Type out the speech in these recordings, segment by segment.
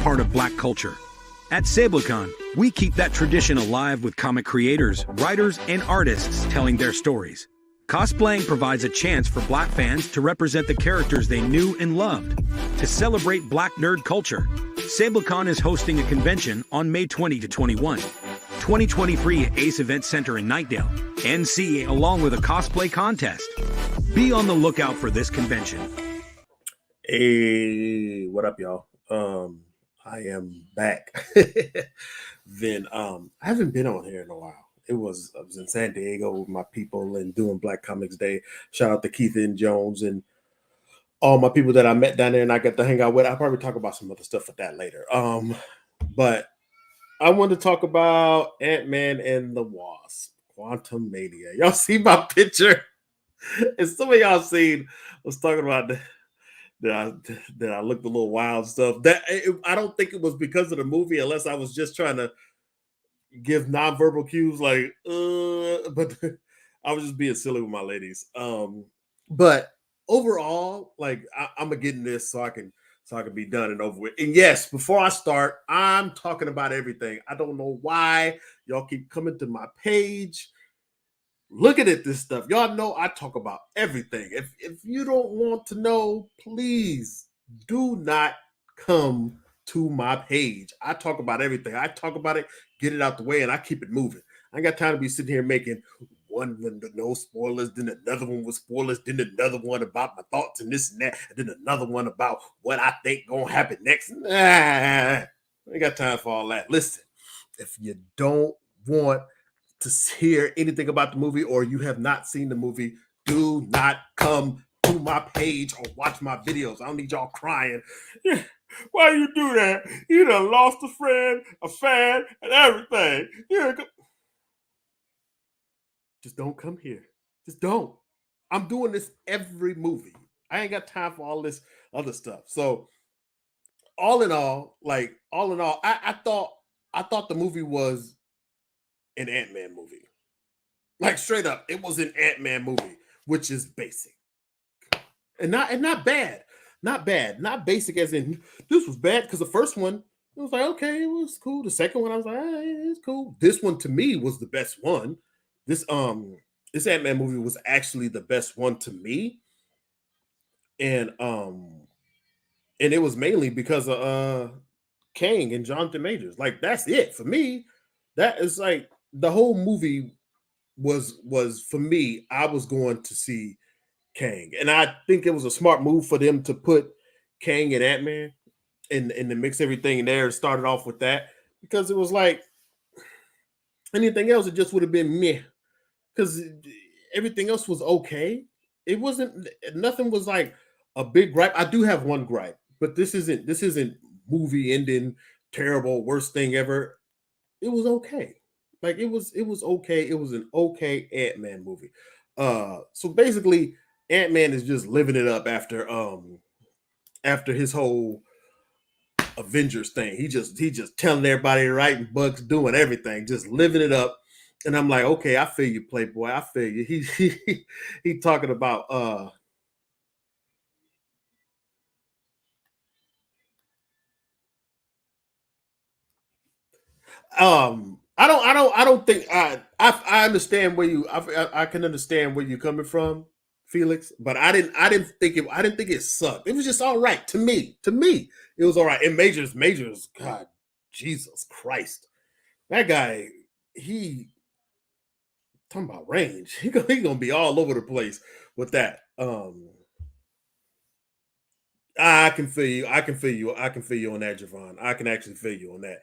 part of Black culture. At SableCon, we keep that tradition alive with comic creators, writers, and artists telling their stories. Cosplaying provides a chance for Black fans to represent the characters they knew and loved. To celebrate Black nerd culture, SableCon is hosting a convention on May 20 to 21, 2023 at Ace Event Center in Knightdale, NC, along with a cosplay contest. Be on the lookout for this convention. Hey, what up, y'all? I am back. I haven't been on here in a while. I was in San Diego with my people and doing Black Comics Day. Shout out to Keith and Jones and all my people that I met down there and I got to hang out with. I'll probably talk about some other stuff with that later. But I want to talk about Ant-Man and the Wasp, Quantumania. Y'all see my picture? And some of y'all seen was talking about that I looked a little wild stuff. I don't think it was because of the movie, unless I was just trying to give nonverbal cues, but I was just being silly with my ladies. But overall, I'm gonna get in this so I can be done and over with. And yes, before I start, I'm talking about everything. I don't know why y'all keep coming to my page looking at this stuff. Y'all know I talk about everything. If you don't want to know, please do not come to my page. I talk about everything. I talk about it, get it out the way, and I keep it moving. I ain't got time to be sitting here making one with no spoilers, then another one with spoilers, then another one about my thoughts and this and that, and then another one about what I think gonna happen next. I ain't got time for all that. Listen, if you don't want to hear anything about the movie or you have not seen the movie, do not come to my page or watch my videos. I don't need y'all crying. Yeah, why you do that? You done lost a friend, a fan, and everything. Yeah, just don't come here. Just don't. I'm doing this every movie. I ain't got time for all this other stuff. So all in all, I thought the movie was an Ant-Man movie. Like straight up, it was an Ant-Man movie, which is basic. And not bad. Not bad. Not basic as in this was bad, because the first one, it was like, okay, it was cool. The second one, I was like, it's cool. This one to me was the best one. This Ant-Man movie was actually the best one to me. And it was mainly because of Kang and Jonathan Majors. Like, that's it for me. That is like the whole movie was for me. I was going to see Kang, and I think it was a smart move for them to put Kang and Ant-Man and to mix everything there. Started off with that, because it was like anything else, it just would have been meh, because everything else was okay. It wasn't, nothing was like a big gripe. I do have one gripe, but this isn't movie ending terrible, worst thing ever. It was okay. Like it was okay. It was an okay Ant-Man movie. So basically Ant-Man is just living it up after his whole Avengers thing. He just telling everybody, writing books, doing everything, just living it up. And I'm like, okay, I feel you, Playboy. I feel you. He talking about I don't think I understand where I can understand where you're coming from, Felix, but I didn't think it sucked. It was just all right to me. To me, it was all right. And Majors, God, Jesus Christ, that guy, he talking about range. He gonna be all over the place with that. I can feel you. I can feel you. I can feel you on that, Javon. I can actually feel you on that.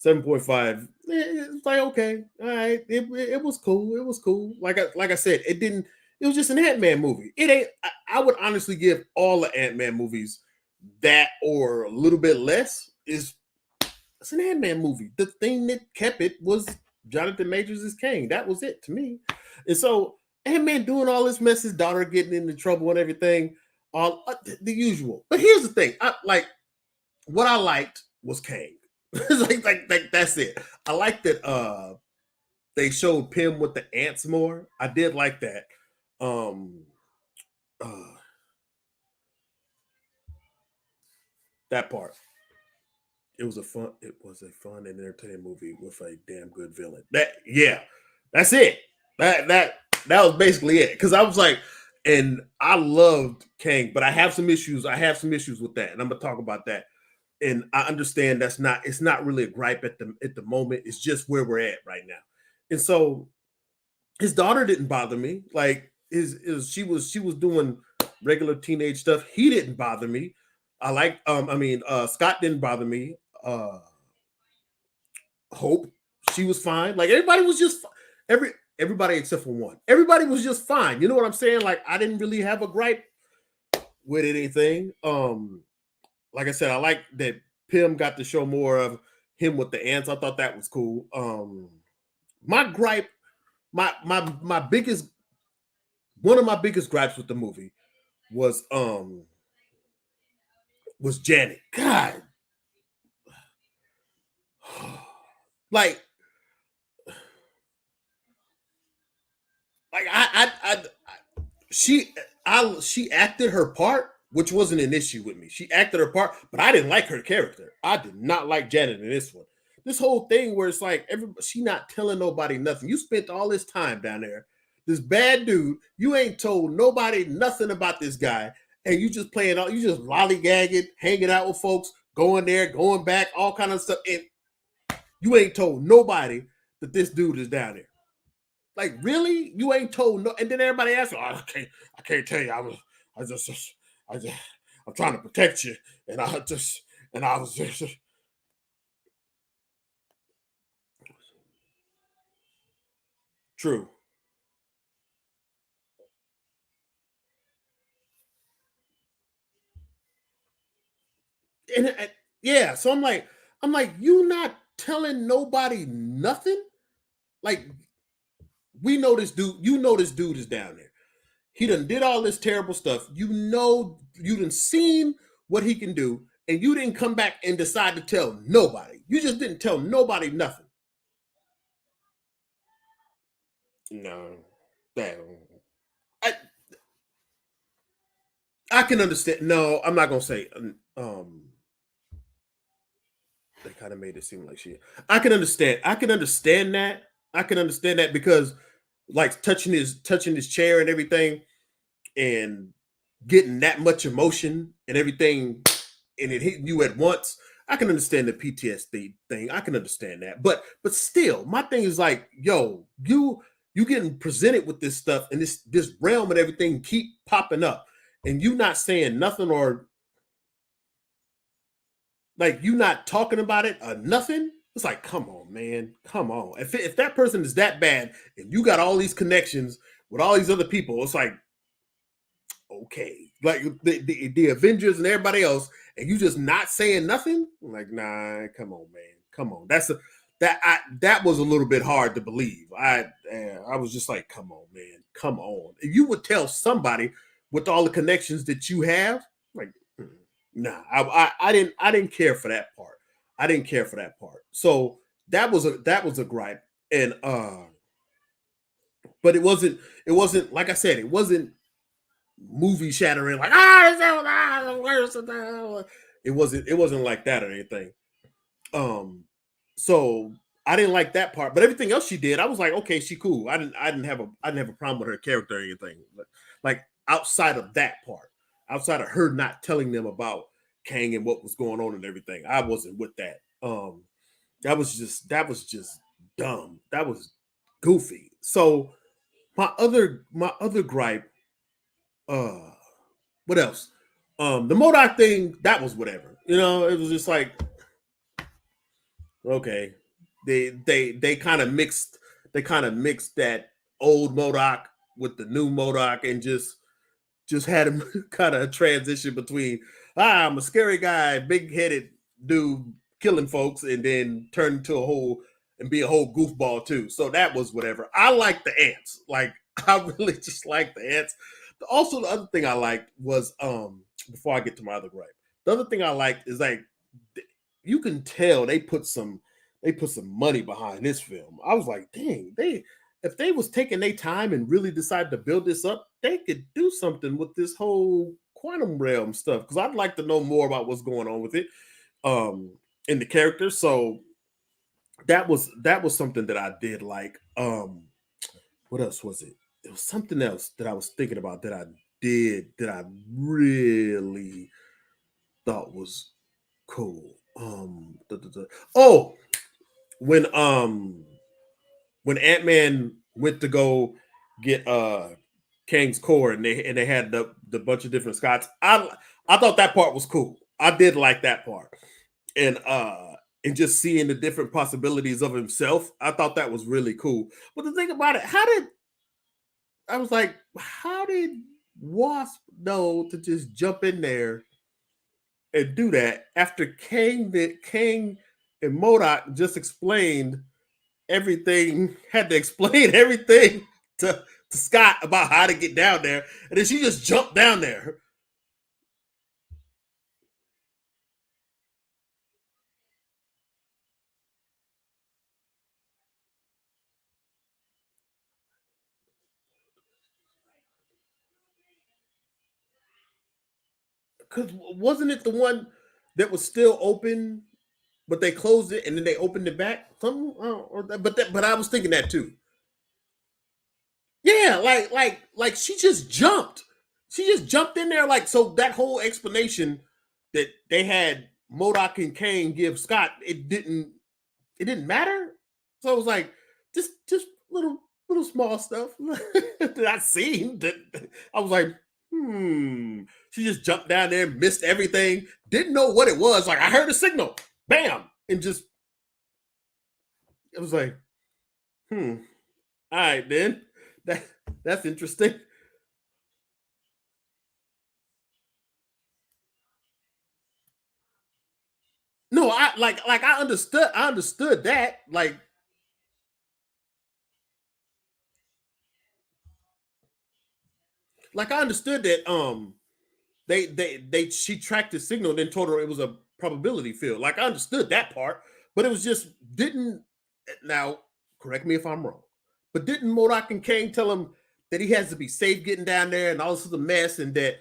7.5. It's like, okay, all right. It was cool. It was cool. Like I said, it didn't. It was just an Ant-Man movie. It ain't. I would honestly give all the Ant-Man movies that or a little bit less. It's an Ant-Man movie. The thing that kept it was Jonathan Majors' Kang. That was it to me. And so Ant-Man doing all this mess, his daughter getting into trouble and everything, all the usual. But here's the thing: what I liked was Kang. like that's it. I like that they showed Pym with the ants more. I did like that. That part. It was a fun and entertaining movie with a damn good villain. That's it. That was basically it. Because I was like, and I loved Kang, but I have some issues. I have some issues with that, and I'm gonna talk about that. And I understand it's not really a gripe at the moment. It's just where we're at right now. And so his daughter didn't bother me. Like she was doing regular teenage stuff. He didn't bother me. Scott didn't bother me. Hope, she was fine. Like everybody was just everybody except for one. Everybody was just fine. You know what I'm saying? Like I didn't really have a gripe with anything. Like I said, I like that Pym got to show more of him with the ants. I thought that was cool. My gripe, my biggest one of my biggest gripes with the movie was Janet. God. Like she acted her part, which wasn't an issue with me. She acted her part, but I didn't like her character. I did not like Janet in this one. This whole thing where it's like she not telling nobody nothing. You spent all this time down there, this bad dude. You ain't told nobody nothing about this guy, and you just playing all. You just lollygagging, hanging out with folks, going there, going back, all kind of stuff, and you ain't told nobody that this dude is down there. Like, really? You ain't told no? And then everybody asks, oh, I can't tell you. I'm trying to protect you, and I was just. True. And yeah, so I'm like, you not telling nobody nothing? Like, we know this dude, you know this dude is down there. He done did all this terrible stuff. You know, you done seen what he can do, and you didn't come back and decide to tell nobody. You just didn't tell nobody nothing. No, that I I can understand. No, I'm not gonna say. They kind of made it seem like she. I can understand. I can understand that. I can understand that because, like, touching his chair and everything, and getting that much emotion and everything, and it hitting you at once. I can understand the PTSD thing. I can understand that, but still, my thing is like, yo, you getting presented with this stuff and this realm and everything keep popping up, and you not saying nothing, or like you not talking about it or nothing. It's like, come on, man, come on. If that person is that bad and you got all these connections with all these other people, it's like, okay, like the Avengers and everybody else, and you just not saying nothing. I'm like, nah, come on, man, come on. That was a little bit hard to believe. I was just like, come on, man, come on. If you would tell somebody with all the connections that you have, like, nah, I didn't care for that part. I didn't care for that part. So that was a gripe, and but it wasn't like I said, it wasn't movie shattering, like the worst. It wasn't like that or anything. So I didn't like that part, but everything else she did, I was like, okay, she cool. I didn't have a problem with her character or anything. Like outside of that part, outside of her not telling them about Kang and what was going on and everything, I wasn't with that. That was just dumb. That was goofy. So my other gripe, uh what else? The Modoc thing, that was whatever. You know, it was just like, okay. They kind of mixed that old Modoc with the new Modoc, and just had him kind of transition between, I'm a scary guy, big headed dude killing folks, and then turn into a whole and be a whole goofball too. So that was whatever. I like the ants. Like, I really just like the ants. Also, the other thing I liked was, before I get to my other gripe, the other thing I liked is like, you can tell they put some money behind this film. I was like, dang, if they was taking their time and really decided to build this up, they could do something with this whole quantum realm stuff. Because I'd like to know more about what's going on with it. Um, in the character. So that was something that I did like. What else was it? It was something else that I was thinking about that I did that I really thought was cool. Oh, when Ant-Man went to go get Kang's core and they had the bunch of different Scots. I thought that part was cool. I did like that part. And just seeing the different possibilities of himself, I thought that was really cool. But the thing about it, I was like, how did Wasp know to just jump in there and do that after Kang and MODOK just explained everything, had to explain everything to Scott about how to get down there, and then she just jumped down there. Because wasn't it the one that was still open, but they closed it and then they opened it back? But I was thinking that too. Yeah, like she just jumped. She just jumped in there. Like, so that whole explanation that they had MODOK and Kane give Scott, it didn't matter. So it was like just little small stuff that I seen that I was like, She just jumped down there, missed everything, didn't know what it was. Like, I heard a signal, bam, and just it was like, all right, then. That's interesting. No, I understood that. Like I understood that they she tracked the signal and then told her it was a probability field. Like I understood that part, but it was just didn't now correct me if I'm wrong. But didn't MODOK and Kane tell him that he has to be safe getting down there and all this is a mess and that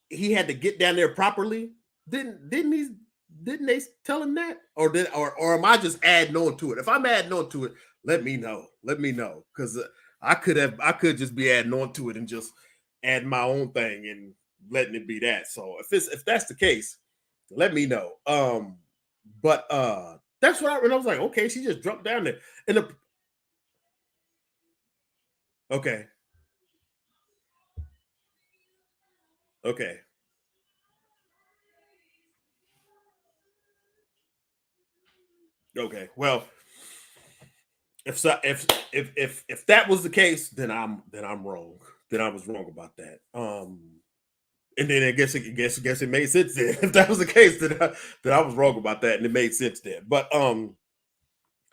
he had to get down there properly? Didn't they tell him that? Or am I just adding on to it? If I'm adding on to it, let me know. Let me know. Because I could just be adding on to it and just add my own thing and letting it be that. So if that's the case, let me know. But that's what I was like, okay, she just jumped down there. And okay, okay, okay. Well, if so, if that was the case, then I'm wrong. Then I was wrong about that. And then I guess it made sense then. If that was the case, then I was wrong about that, and it made sense then. But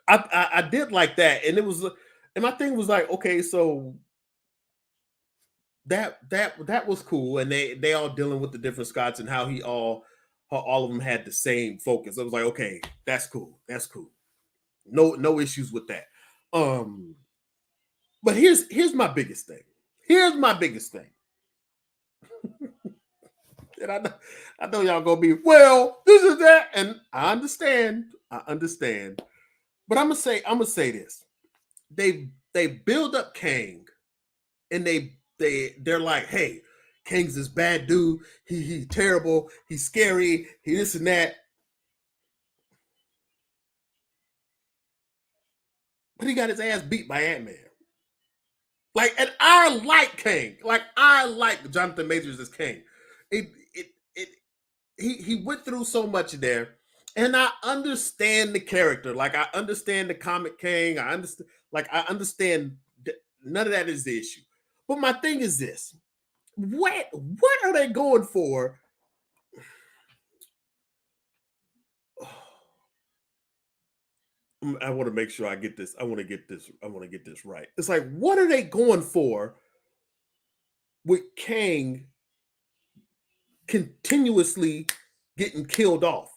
I did like that, and it was, and my thing was like, okay, so that was cool, and they all dealing with the different Scots and how all of them had the same focus. I was like, okay, that's cool. No issues with that. Um, but here's my biggest thing. Here's my biggest thing. And I know y'all gonna be, well, this is that, and I understand. I understand. But I'm gonna say this. They build up Kang and they're like, hey, Kang's this bad dude. He's terrible. He's scary. He this and that. But he got his ass beat by Ant-Man. Like, and I like Kang. Like, I like Jonathan Majors as Kang. It he went through so much there, and I understand the character. Like, I understand the comic Kang. I understand. None of that is the issue. But my thing is this: what are they going for? I want to make sure I get this. I want to get this. I want to get this right. It's like, what are they going for with Kang continuously getting killed off?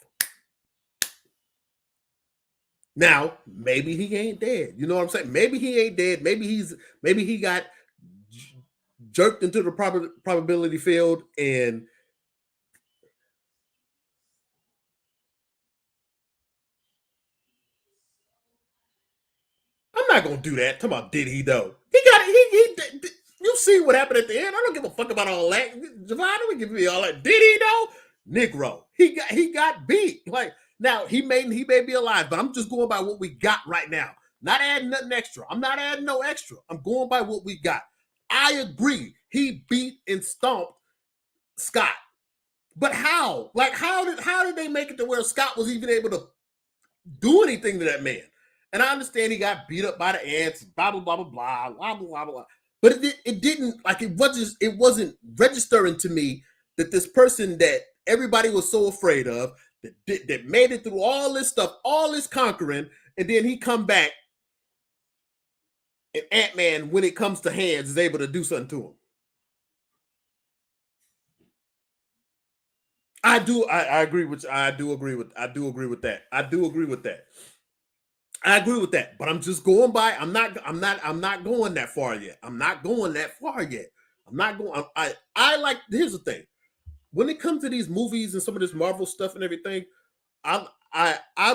Now, maybe he ain't dead. You know what I'm saying? Maybe he ain't dead. Maybe he got jerked into the probability field and not gonna do that. Talking about did he though? He got it. You see what happened at the end. I don't give a fuck about all that. Javon, don't give me all that. Did he though? Negro. He got beat. Like now he may be alive, but I'm just going by what we got right now. Not adding nothing extra. I'm not adding no extra. I'm going by what we got. I agree. He beat and stomped Scott. But how? Like how did they make it to where Scott was even able to do anything to that man? And I understand he got beat up by the ants, blah blah blah blah blah blah blah blah. But it didn't like it wasn't registering to me that this person that everybody was so afraid of that made it through all this stuff, all this conquering, and then he come back and Ant-Man, when it comes to hands, is able to do something to him. I agree with that. I do agree with that. I agree with that, but I'm just going by. I'm not going that far yet. I'm not going that far yet. I'm not going. I like. Here's the thing. When it comes to these movies and some of this Marvel stuff and everything, I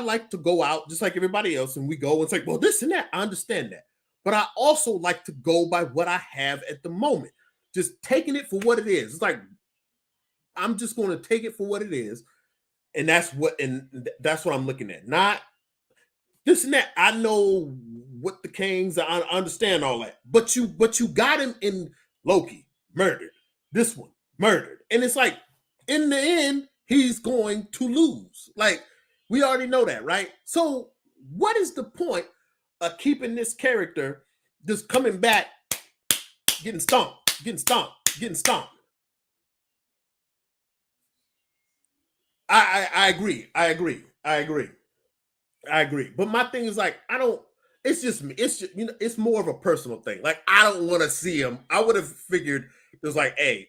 like to go out just like everybody else, and we go and say, well, this and that. I understand that, but I also like to go by what I have at the moment. Just taking it for what it is. It's like I'm just going to take it for what it is, and that's what I'm looking at. Not this and that. I know what the Kings. I understand all that, but you got him in Loki murdered. This one murdered, and it's like in the end he's going to lose. Like we already know that, right? So what is the point of keeping this character just coming back, getting stomped, getting stomped, getting stomped? I agree. But my thing is like, I don't. It's just me. It's just it's more of a personal thing. Like I don't want to see him. I would have figured it was like, hey,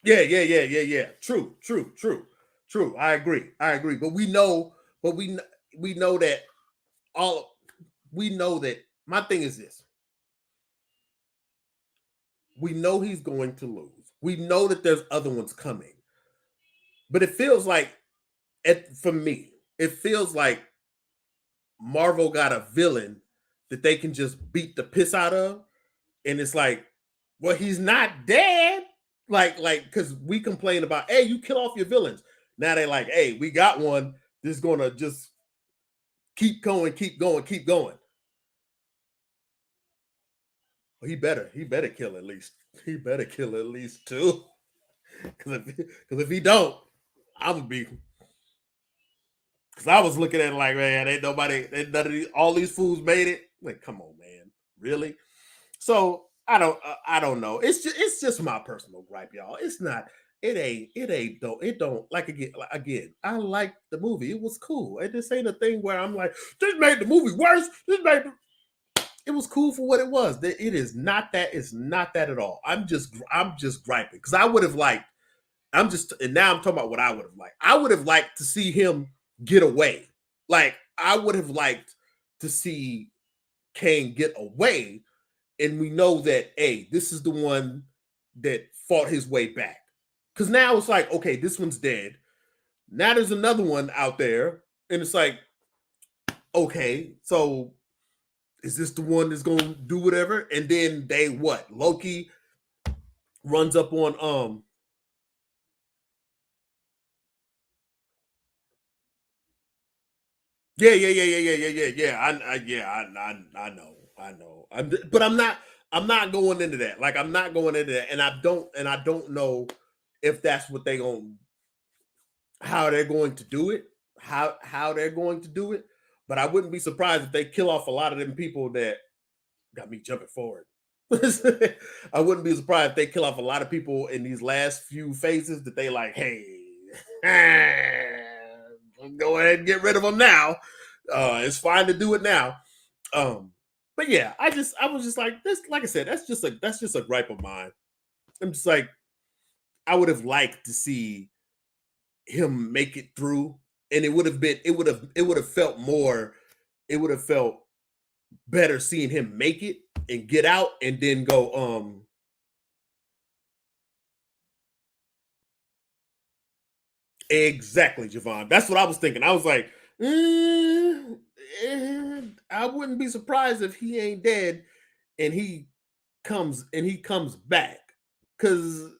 yeah. True. I agree. But we know that all. We know that my thing is this. We know he's going to lose. We know that there's other ones coming. But it feels like, for me, it feels like Marvel got a villain that they can just beat the piss out of. And it's like, well, he's not dead. Like, because we complain about, hey, you kill off your villains. Now they're like, hey, we got one that's gonna just keep going. Well, he better kill at least. He better kill at least two. Because if he don't, I'm gonna be. Because I was looking at it like, man, ain't none of these, all these fools made it. Like, come on, man, really? So I don't know. It's just my personal gripe, y'all. It's not. It don't like again. I liked the movie. It was cool. And this ain't a thing where I'm like, this made the movie worse. It was cool for what it was. It is not that. It's not that at all. I'm just griping because I would have liked. And now I'm talking about what I would have liked. I would have liked to see him get away. Like I would have liked to see Kane get away, and we know that hey, this is the one that fought his way back. Because now it's like, okay, this one's dead. Now there's another one out there, and it's like, okay, so is this the one that's gonna do whatever? And then they what? Loki runs up on I know. But I'm not going into that. Like I'm not going into that, and I don't know if that's what they going how they're going to do it, how they're going to do it. But I wouldn't be surprised if they kill off a lot of them people that got me jumping forward. I wouldn't be surprised if they kill off a lot of people in these last few phases that they like, hey, go ahead and get rid of them now. It's fine to do it now. But yeah, I was just like this. Like I said, that's just a gripe of mine. I'm just like, I would have liked to see him make it through, and it would have felt more. It would have felt better seeing him make it and get out, and then go. Exactly, Javon. That's what I was thinking. I was like, I wouldn't be surprised if he ain't dead and he comes back. Because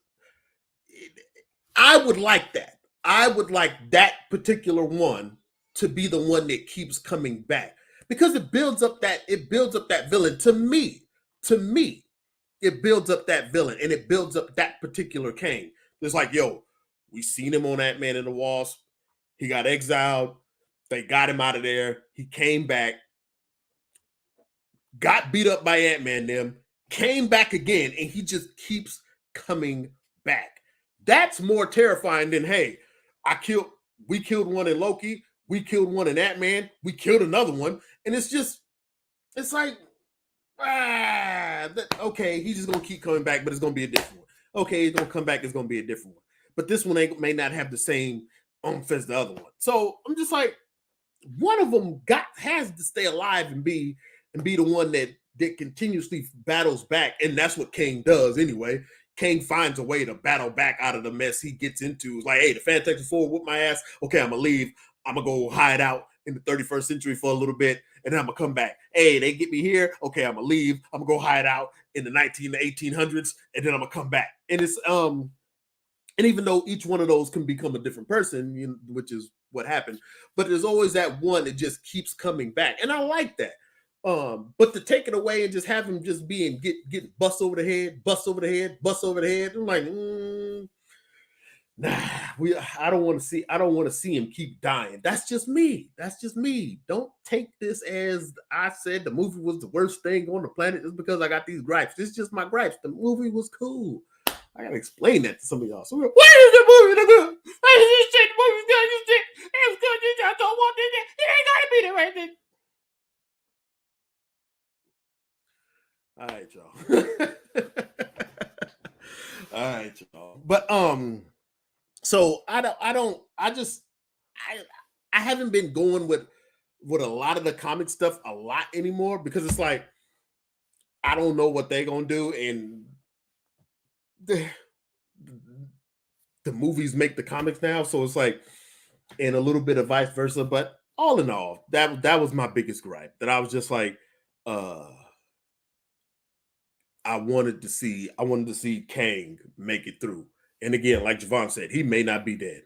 I would like that. I would like that particular one to be the one that keeps coming back because it builds up that villain to me it builds up that villain and it builds up that particular Kang. It's like, yo, we seen him on Ant-Man and the Wasp. He got exiled. They got him out of there. He came back, got beat up by Ant-Man them, came back again, and he just keeps coming back. That's more terrifying than, hey, we killed one in Loki, we killed one in Ant-Man, we killed another one, and it's like, okay, he's just gonna keep coming back, but it's gonna be a different one. Okay, he's gonna come back, it's gonna be a different one. But this one may not have the same as the other one. So I'm just like, one of them has to stay alive and be the one that continuously battles back, and that's what Kang does anyway. Kang finds a way to battle back out of the mess he gets into. It's like, hey, the Fantastic Four whoop my ass. Okay, I'm gonna leave. I'm gonna go hide out in the 31st century for a little bit, and then I'm gonna come back. Hey, they get me here. Okay, I'm gonna leave. I'm gonna go hide out in the 1800s, and then I'm gonna come back. And it's and even though each one of those can become a different person, which is what happened, but there's always that one that just keeps coming back, and I like that. But to take it away and just have him just get bust over the head, bust over the head, bust over the head, I'm like, nah, I don't want to see him keep dying. That's just me. Don't take this as I said the movie was the worst thing on the planet just because I got these gripes. This is just my gripes. The movie was cool. I gotta explain that to some of y'all. So, why is the movie the good? This shit, the movie's good. This shit, it was good. This I don't want this. It ain't gotta be the right thing. All right, y'all. All right, y'all. But so I haven't been going with a lot of the comic stuff a lot anymore because it's like I don't know what they're gonna do, and the movies make the comics now, so it's like, and a little bit of vice versa. But all in all, that was my biggest gripe. That I was just like, I wanted to see Kang make it through. And again, like Javon said, he may not be dead.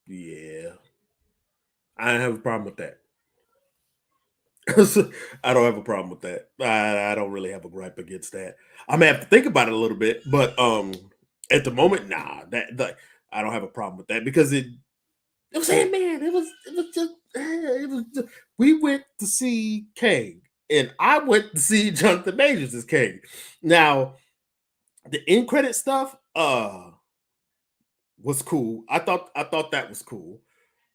Yeah. I don't have a problem with that. I don't have a problem with that. I don't really have a gripe against that. I'm gonna have to think about it a little bit, but at the moment, nah, I don't have a problem with that because it was man, it was just we went to see Kang and I went to see Jonathan Majors as Kang. Now, the end credit stuff was cool. I thought that was cool.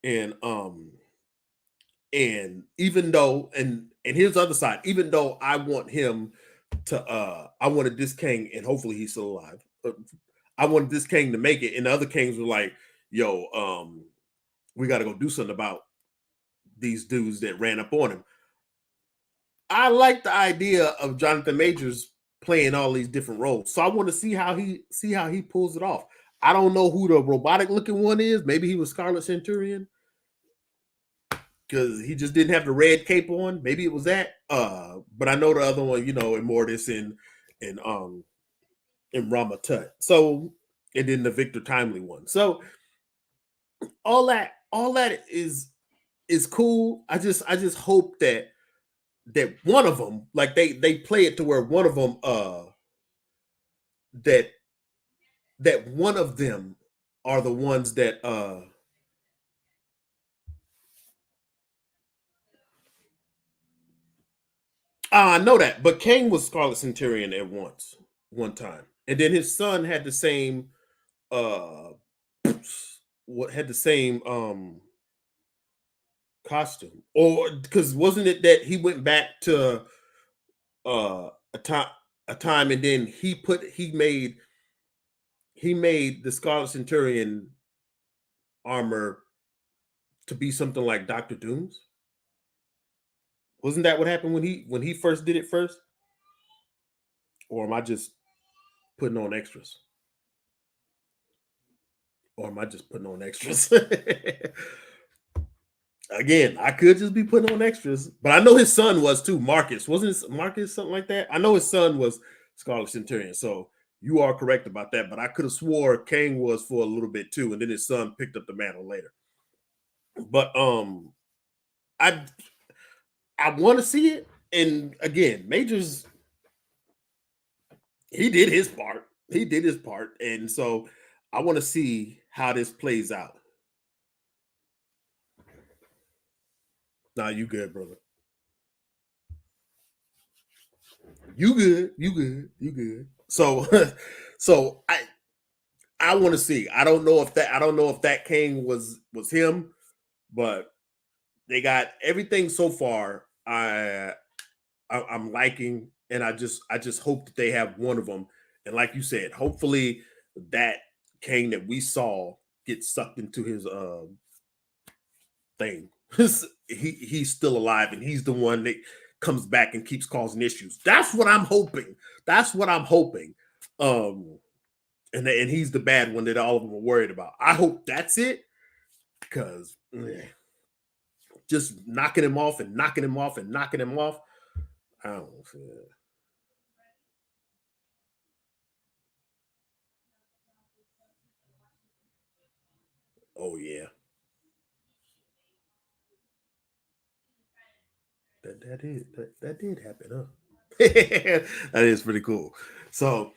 And even though and here's the other side, even though I want him to I wanted this Kang and hopefully he's still alive. I wanted this Kang to make it, and the other Kangs were like, yo, we got to go do something about these dudes that ran up on him. I like the idea of Jonathan Majors playing all these different roles. So I want to see how he pulls it off. I don't know who the robotic looking one is. Maybe he was Scarlet Centurion because he just didn't have the red cape on. Maybe it was that. But I know the other one, Immortus and Rama Tut. So, and then the Victor Timely one. So all that is cool. I just hope that one of them, like they play it to where one of them that one of them are the ones that I know that, but Kang was Scarlet Centurion at one time, and then his son had the same uh what had the same costume, or because wasn't it that he went back to a time and then he made he made the Scarlet Centurion armor to be something like Doctor Doom's. Wasn't that what happened when he first did it first? Or am I just putting on extras? Or am I just putting on extras? Again, I could just be putting on extras, but I know his son was too. Marcus wasn't his, Marcus something like that. I know his son was Scarlet Centurion, so you are correct about that. But I could have swore Kang was for a little bit too, and then his son picked up the mantle later. But I I want to see it, and again, Majors he did his part. He did his part, and so I want to see how this plays out. Nah, you good, brother. You good. You good. You good. So, so I want to see. I don't know if that King was him, but they got everything so far. I'm liking, and I just hope that they have one of them. And like you said, hopefully that King that we saw gets sucked into his thing. He's still alive, and he's the one that comes back and keeps causing issues. That's what I'm hoping. That's what I'm hoping. Um, and he's the bad one that all of them are worried about. I hope that's it, because just knocking him off and knocking him off and knocking him off. I don't know. Oh yeah, that did happen, huh? That is pretty cool. So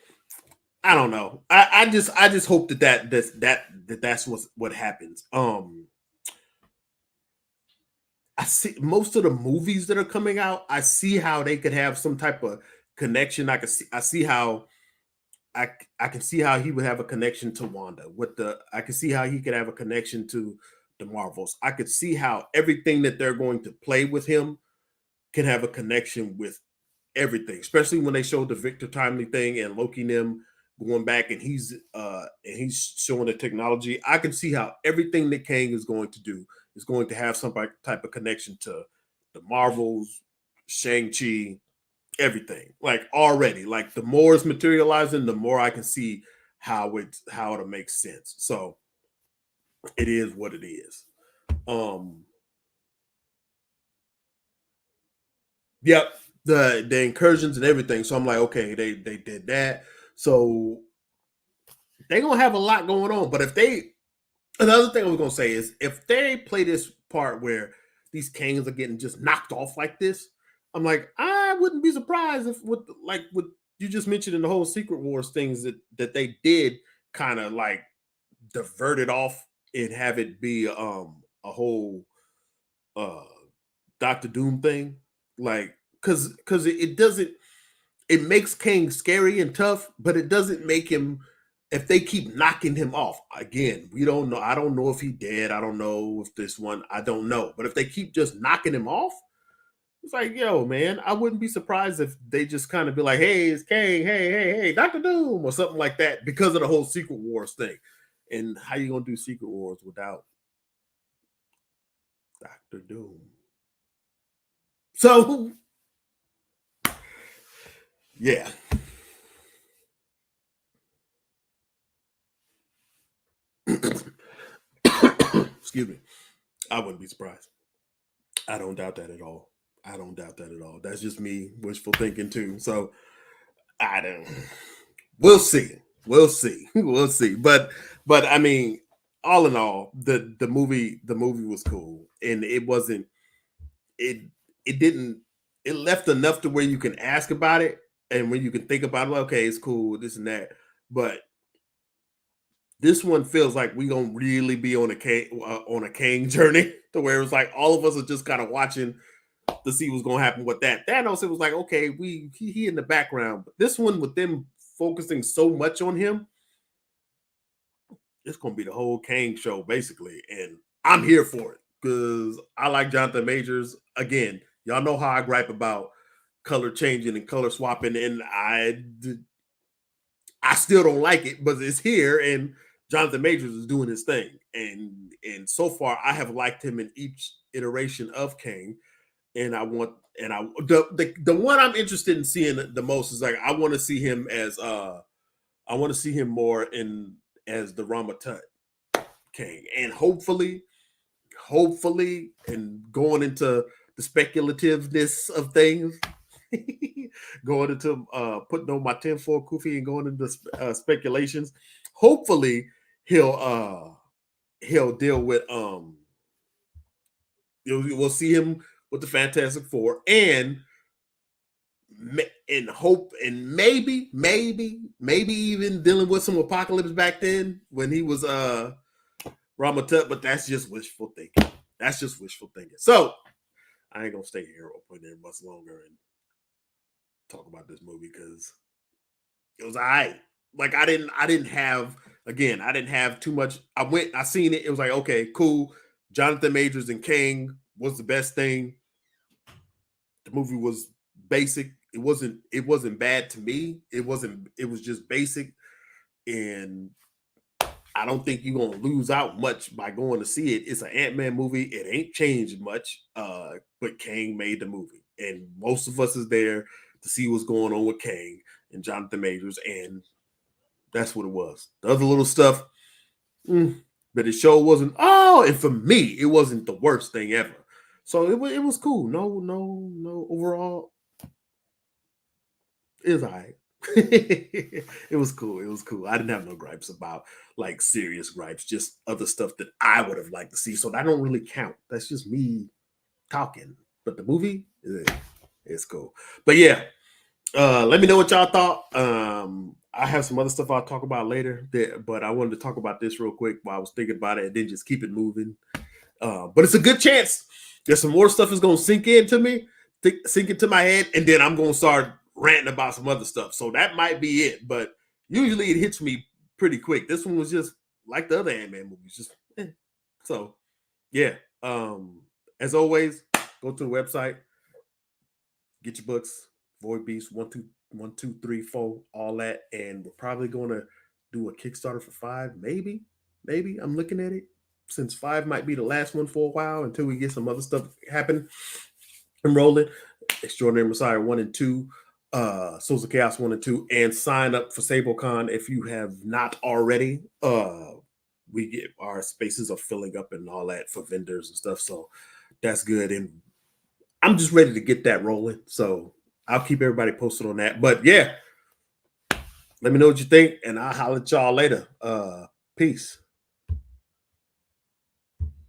I don't know. I just hope that's what happens. I see most of the movies that are coming out. I see how they could have some type of connection. I see how I can see how he would have a connection to Wanda. I can see how he could have a connection to the Marvels. I could see how everything that they're going to play with him can have a connection with everything, especially when they showed the Victor Timely thing and Loki and them going back and he's showing the technology. I can see how everything that Kang is going to do is going to have some type of connection to the Marvels, Shang-Chi, everything. Like already. Like the more it's materializing, the more I can see how it'll make sense. So it is what it is. Um Yep, the incursions and everything. So I'm like, okay, they did that. So they gonna have a lot going on. But if they another thing I was gonna say is if they play this part where these kings are getting just knocked off like this, I'm like, I wouldn't be surprised if with like what you just mentioned in the whole Secret Wars things that they did kind of like divert it off and have it be a whole uh Doctor Doom thing. Like because it doesn't it makes King scary and tough, but it doesn't make him. If they keep knocking him off again, we don't know. I don't know if he dead. I don't know if this one. I don't know. But if they keep just knocking him off, it's like, yo, man, I wouldn't be surprised if they just kind of be like, hey, it's King, hey, Doctor Doom, or something like that, because of the whole Secret Wars thing. And how you gonna do Secret Wars without Doctor Doom? So yeah, excuse me. I wouldn't be surprised. I don't doubt that at all. I don't doubt that at all. That's just me wishful thinking too. So I don't. We'll see. We'll see. We'll see. But I mean, all in all, the movie was cool, and it wasn't. It it didn't. It left enough to where you can ask about it, and when you can think about it, like, okay, it's cool, this and that. But this one feels like we gonna really be on a Kang journey, to where it's like all of us are just kind of watching to see what's gonna happen with that. Thanos, it was like, okay, he in the background, but this one with them focusing so much on him, it's gonna be the whole Kang show basically, and I'm here for it because I like Jonathan Majors. Again, y'all know how I gripe about color changing and color swapping, and I still don't like it, but it's here, and Jonathan Majors is doing his thing. And so far, I have liked him in each iteration of Kang. And the one I'm interested in seeing the most is like I want to see him as I want to see him more in as the Rama Tut Kang, and hopefully, and going into the speculativeness of things, going into putting on my tinfoil kufi and going into speculations. Hopefully, he'll deal with we'll see him with the Fantastic Four and hope and maybe even dealing with some apocalypse back then when he was Ramatut, but that's just wishful thinking. So I ain't gonna stay here open there much longer and talk about this movie because it was all right. Like I didn't have too much. I seen it. It was like, okay, cool. Jonathan Majors and Kang was the best thing. The movie was basic. It wasn't bad to me. It was just basic. And I don't think you're gonna lose out much by going to see it. It's an Ant-Man movie. It ain't changed much. But Kang made the movie. And most of us is there to see what's going on with Kang and Jonathan Majors, and that's what it was. The other little stuff, but the show wasn't. Oh, and for me, it wasn't the worst thing ever. So it was cool. No. Overall, it was all right. It was cool. I didn't have no gripes about like serious gripes, just other stuff that I would have liked to see. So that don't really count. That's just me talking. But the movie, it's cool. But yeah, let me know what y'all thought. I have some other stuff I'll talk about later, but I wanted to talk about this real quick while I was thinking about it and then just keep it moving. But it's a good chance there's some more stuff is going to sink into my head, and then I'm going to start ranting about some other stuff. So that might be it, but usually it hits me pretty quick. This one was just like the other Ant-Man movies, just so yeah. As always, go to the website, get your books, Void Beast 1, 2, 3, 4, all that, and we're probably going to do a Kickstarter for 5, maybe. I'm looking at it, since 5 might be the last one for a while until we get some other stuff happen and rolling. Extraordinary Messiah 1 and 2, Souls of Chaos 1 and 2, and sign up for SableCon if you have not already. We get our spaces are filling up and all that for vendors and stuff, so that's good. And I'm just ready to get that rolling. So I'll keep everybody posted on that. But yeah, let me know what you think, and I'll holler at y'all later. Peace.